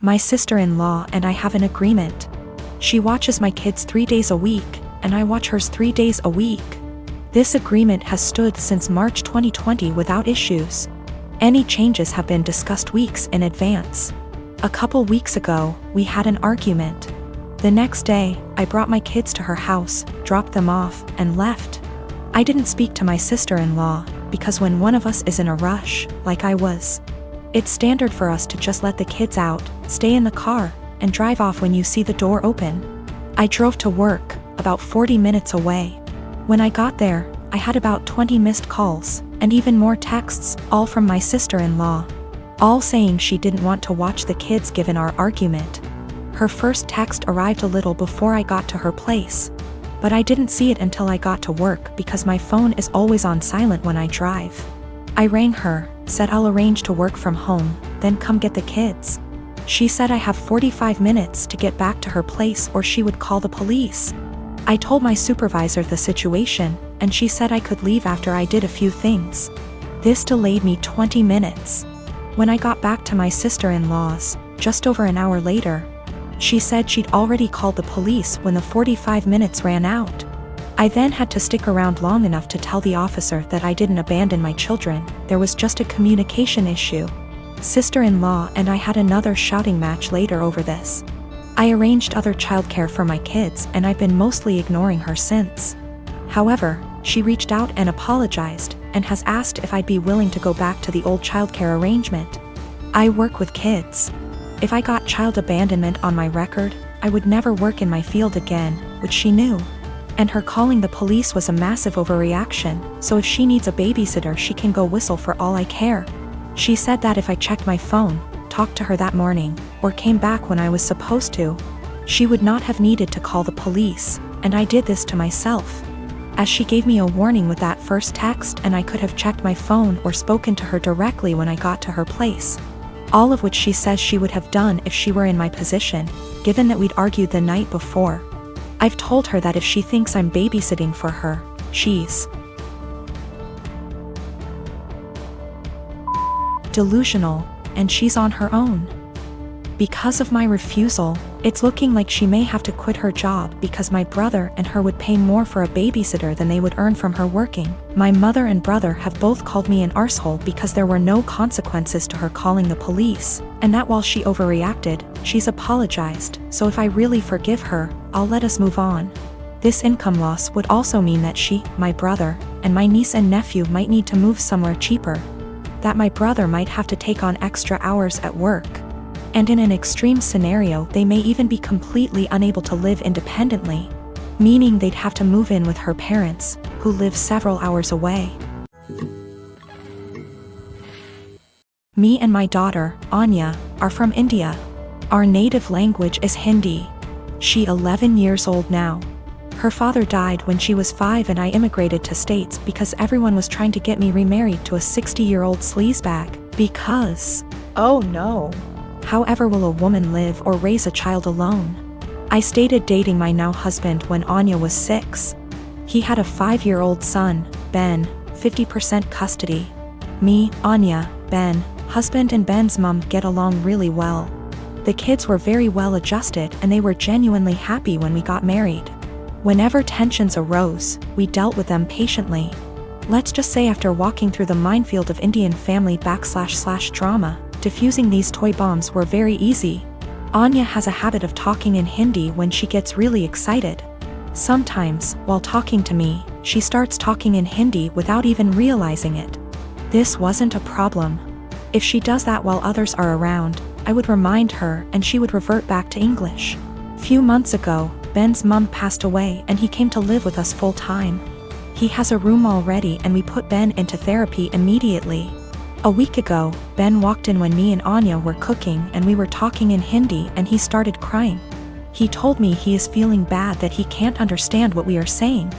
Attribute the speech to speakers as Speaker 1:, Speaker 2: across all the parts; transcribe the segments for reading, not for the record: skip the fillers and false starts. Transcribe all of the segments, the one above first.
Speaker 1: My sister-in-law and I have an agreement. She watches my kids 3 days a week, and I watch hers 3 days a week. This agreement has stood since March 2020 without issues. Any changes have been discussed weeks in advance. A couple weeks ago, we had an argument. The next day, I brought my kids to her house, dropped them off, and left. I didn't speak to my sister-in-law, because when one of us is in a rush, like I was, it's standard for us to just let the kids out, stay in the car, and drive off when you see the door open. I drove to work, about 40 minutes away. When I got there, I had about 20 missed calls, and even more texts, all from my sister-in-law, all saying she didn't want to watch the kids given our argument. Her first text arrived a little before I got to her place, but I didn't see it until I got to work because my phone is always on silent when I drive. I rang her, said I'll arrange to work from home, then come get the kids. She said I have 45 minutes to get back to her place or she would call the police. I told my supervisor the situation, and she said I could leave after I did a few things. This delayed me 20 minutes. When I got back to my sister-in-law's, just over an hour later, she said she'd already called the police when the 45 minutes ran out. I then had to stick around long enough to tell the officer that I didn't abandon my children, there was just a communication issue. Sister-in-law and I had another shouting match later over this. I arranged other childcare for my kids and I've been mostly ignoring her since. However, she reached out and apologized, and has asked if I'd be willing to go back to the old childcare arrangement. I work with kids. If I got child abandonment on my record, I would never work in my field again, which she knew. And her calling the police was a massive overreaction, so if she needs a babysitter she can go whistle for all I care. She said that if I checked my phone, talked to her that morning, or came back when I was supposed to, she would not have needed to call the police, and I did this to myself. As she gave me a warning with that first text and I could have checked my phone or spoken to her directly when I got to her place. All of which she says she would have done if she were in my position, given that we'd argued the night before. I've told her that if she thinks I'm babysitting for her, she's delusional, and she's on her own. Because of my refusal, it's looking like she may have to quit her job because my brother and her would pay more for a babysitter than they would earn from her working. My mother and brother have both called me an arsehole because there were no consequences to her calling the police, and that while she overreacted, she's apologized, so if I really forgive her, I'll let us move on. This income loss would also mean that she, my brother, and my niece and nephew might need to move somewhere cheaper. That my brother might have to take on extra hours at work. And in an extreme scenario they may even be completely unable to live independently, meaning they'd have to move in with her parents, who live several hours away. Me and my daughter, Anya, are from India. Our native language is Hindi. She's 11 years old now. Her father died when she was 5 and I immigrated to States because everyone was trying to get me remarried to a 60-year-old sleazebag, because, oh no, however will a woman live or raise a child alone? I started dating my now husband when Anya was 6. He had a 5-year-old son, Ben, 50% custody. Me, Anya, Ben, husband and Ben's mom get along really well. The kids were very well adjusted and they were genuinely happy when we got married. Whenever tensions arose, we dealt with them patiently. Let's just say after walking through the minefield of Indian family / drama, diffusing these toy bombs were very easy. Anya has a habit of talking in Hindi when she gets really excited. Sometimes, while talking to me, she starts talking in Hindi without even realizing it. This wasn't a problem. If she does that while others are around, I would remind her and she would revert back to English. Few months ago, Ben's mom passed away and he came to live with us full time. He has a room already and we put Ben into therapy immediately. A week ago, Ben walked in when me and Anya were cooking and we were talking in Hindi and he started crying. He told me he is feeling bad that he can't understand what we are saying.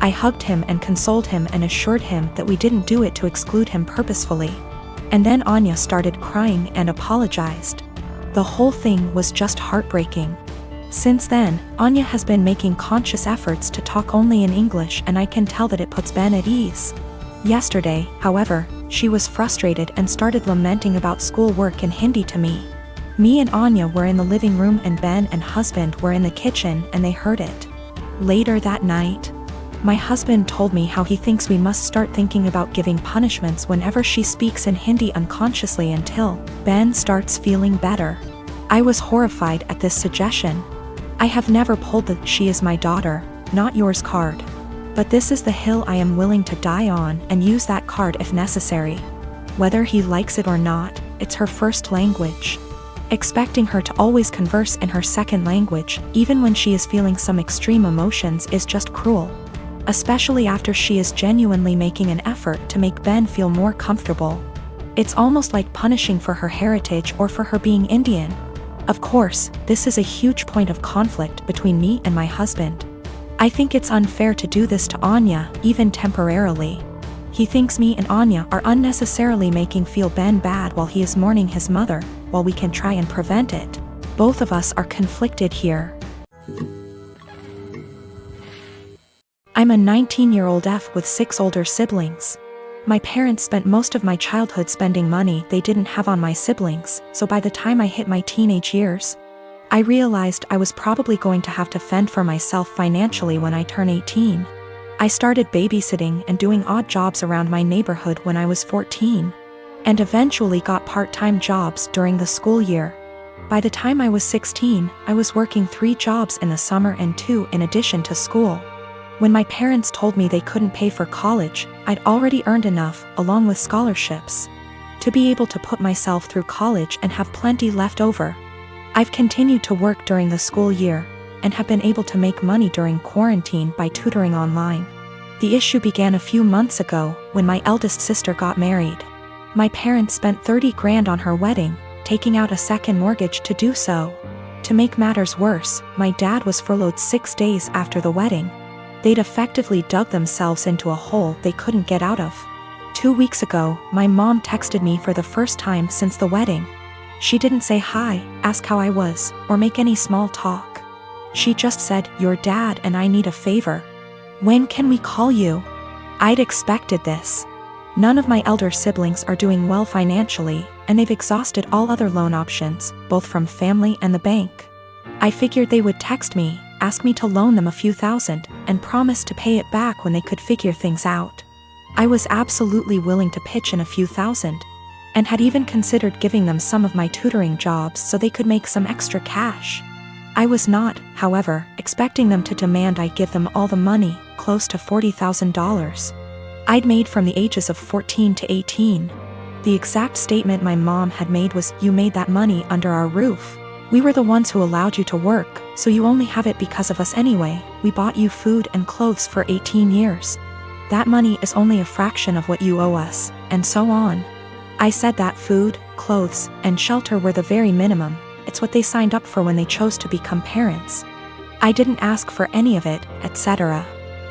Speaker 1: I hugged him and consoled him and assured him that we didn't do it to exclude him purposefully. And then Anya started crying and apologized. The whole thing was just heartbreaking. Since then, Anya has been making conscious efforts to talk only in English and I can tell that it puts Ben at ease. Yesterday, however, she was frustrated and started lamenting about school work in Hindi to me. Me and Anya were in the living room and Ben and husband were in the kitchen and they heard it. Later that night, my husband told me how he thinks we must start thinking about giving punishments whenever she speaks in Hindi unconsciously until Ben starts feeling better. I was horrified at this suggestion. I have never pulled the "she is my daughter, not yours" card. But this is the hill I am willing to die on and use that card if necessary. Whether he likes it or not, it's her first language. Expecting her to always converse in her second language, even when she is feeling some extreme emotions, is just cruel. Especially after she is genuinely making an effort to make Ben feel more comfortable. It's almost like punishing for her heritage or for her being Indian. Of course, this is a huge point of conflict between me and my husband. I think it's unfair to do this to Anya, even temporarily. He thinks me and Anya are unnecessarily making feel Ben bad while he is mourning his mother, while we can try and prevent it. Both of us are conflicted here. I'm a 19-year-old F with 6 older siblings. My parents spent most of my childhood spending money they didn't have on my siblings, so by the time I hit my teenage years, I realized I was probably going to have to fend for myself financially when I turn 18. I started babysitting and doing odd jobs around my neighborhood when I was 14, and eventually got part-time jobs during the school year. By the time I was 16, I was working 3 jobs in the summer and 2 in addition to school. When my parents told me they couldn't pay for college, I'd already earned enough, along with scholarships, to be able to put myself through college and have plenty left over. I've continued to work during the school year, and have been able to make money during quarantine by tutoring online. The issue began a few months ago, when my eldest sister got married. My parents spent 30 grand on her wedding, taking out a second mortgage to do so. To make matters worse, my dad was furloughed 6 days after the wedding. They'd effectively dug themselves into a hole they couldn't get out of. 2 weeks ago, my mom texted me for the first time since the wedding. She didn't say hi, ask how I was, or make any small talk. She just said, "Your dad and I need a favor. When can we call you?" I'd expected this. None of my elder siblings are doing well financially, and they've exhausted all other loan options, both from family and the bank. I figured they would text me, ask me to loan them a few thousand, and promise to pay it back when they could figure things out. I was absolutely willing to pitch in a few thousand, and had even considered giving them some of my tutoring jobs so they could make some extra cash. I was not, however, expecting them to demand I give them all the money, close to $40,000. I'd made from the ages of 14 to 18. The exact statement my mom had made was, "You made that money under our roof. We were the ones who allowed you to work, so you only have it because of us anyway. We bought you food and clothes for 18 years. That money is only a fraction of what you owe us," and so on. I said that food, clothes, and shelter were the very minimum. It's what they signed up for when they chose to become parents. I didn't ask for any of it, etc.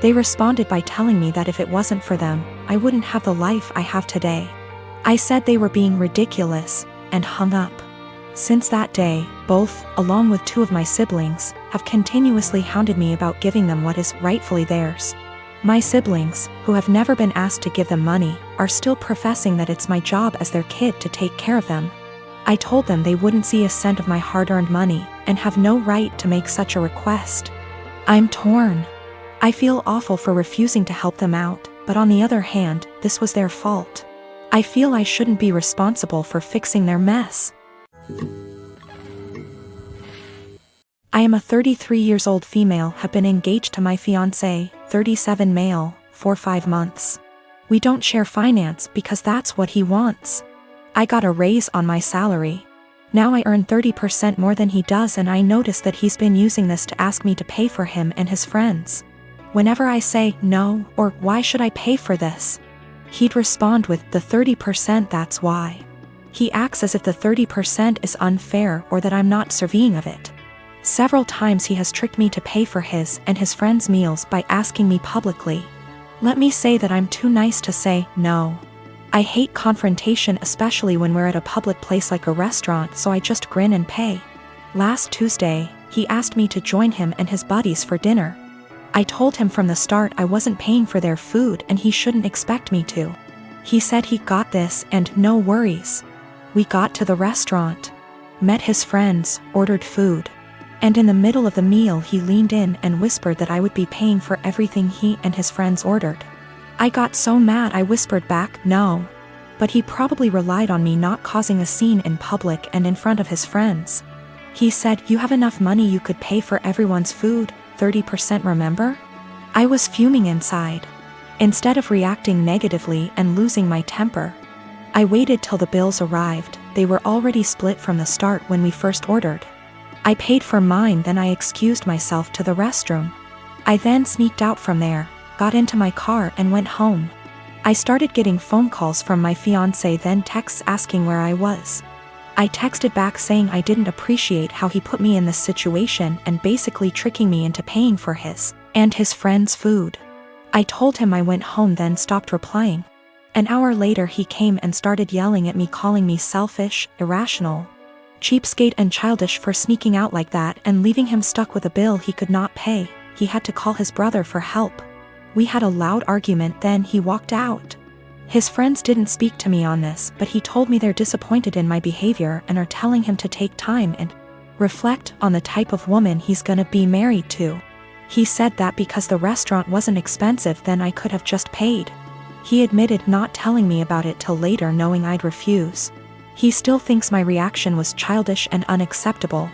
Speaker 1: They responded by telling me that if it wasn't for them, I wouldn't have the life I have today. I said they were being ridiculous, and hung up. Since that day, both, along with 2 of my siblings, have continuously hounded me about giving them what is rightfully theirs. My siblings, who have never been asked to give them money, are still professing that it's my job as their kid to take care of them. I told them they wouldn't see a cent of my hard-earned money, and have no right to make such a request. I'm torn. I feel awful for refusing to help them out, but on the other hand, this was their fault. I feel I shouldn't be responsible for fixing their mess. I am a 33 years old female, have been engaged to my fiancé, 37 male, for 5 months. We don't share finance because that's what he wants. I got a raise on my salary. Now I earn 30% more than he does, and I notice that he's been using this to ask me to pay for him and his friends. Whenever I say no, or why should I pay for this, he'd respond with the 30%, that's why. He acts as if the 30% is unfair or that I'm not deserving of it. Several times he has tricked me to pay for his and his friends' meals by asking me publicly. Let me say that I'm too nice to say no. I hate confrontation, especially when we're at a public place like a restaurant, so I just grin and pay. Last Tuesday, he asked me to join him and his buddies for dinner. I told him from the start I wasn't paying for their food and he shouldn't expect me to. He said he got this and no worries. We got to the restaurant. met his friends, ordered food. And in the middle of the meal he leaned in and whispered that I would be paying for everything he and his friends ordered. I got so mad I whispered back, no. But he probably relied on me not causing a scene in public and in front of his friends. He said, "You have enough money, you could pay for everyone's food, 30%, remember?" I was fuming inside. Instead of reacting negatively and losing my temper, I waited till the bills arrived. They were already split from the start when we first ordered. I paid for mine, then I excused myself to the restroom. I then sneaked out from there, got into my car and went home. I started getting phone calls from my fiancé, then texts asking where I was. I texted back saying I didn't appreciate how he put me in this situation and basically tricking me into paying for his and his friends' food. I told him I went home, then stopped replying. An hour later he came and started yelling at me, calling me selfish, irrational, cheapskate and childish for sneaking out like that and leaving him stuck with a bill he could not pay. He had to call his brother for help. We had a loud argument, then he walked out. His friends didn't speak to me on this, but he told me they're disappointed in my behavior and are telling him to take time and reflect on the type of woman he's gonna be married to. He said that because the restaurant wasn't expensive, then I could have just paid. He admitted not telling me about it till later, knowing I'd refuse. He still thinks my reaction was childish and unacceptable.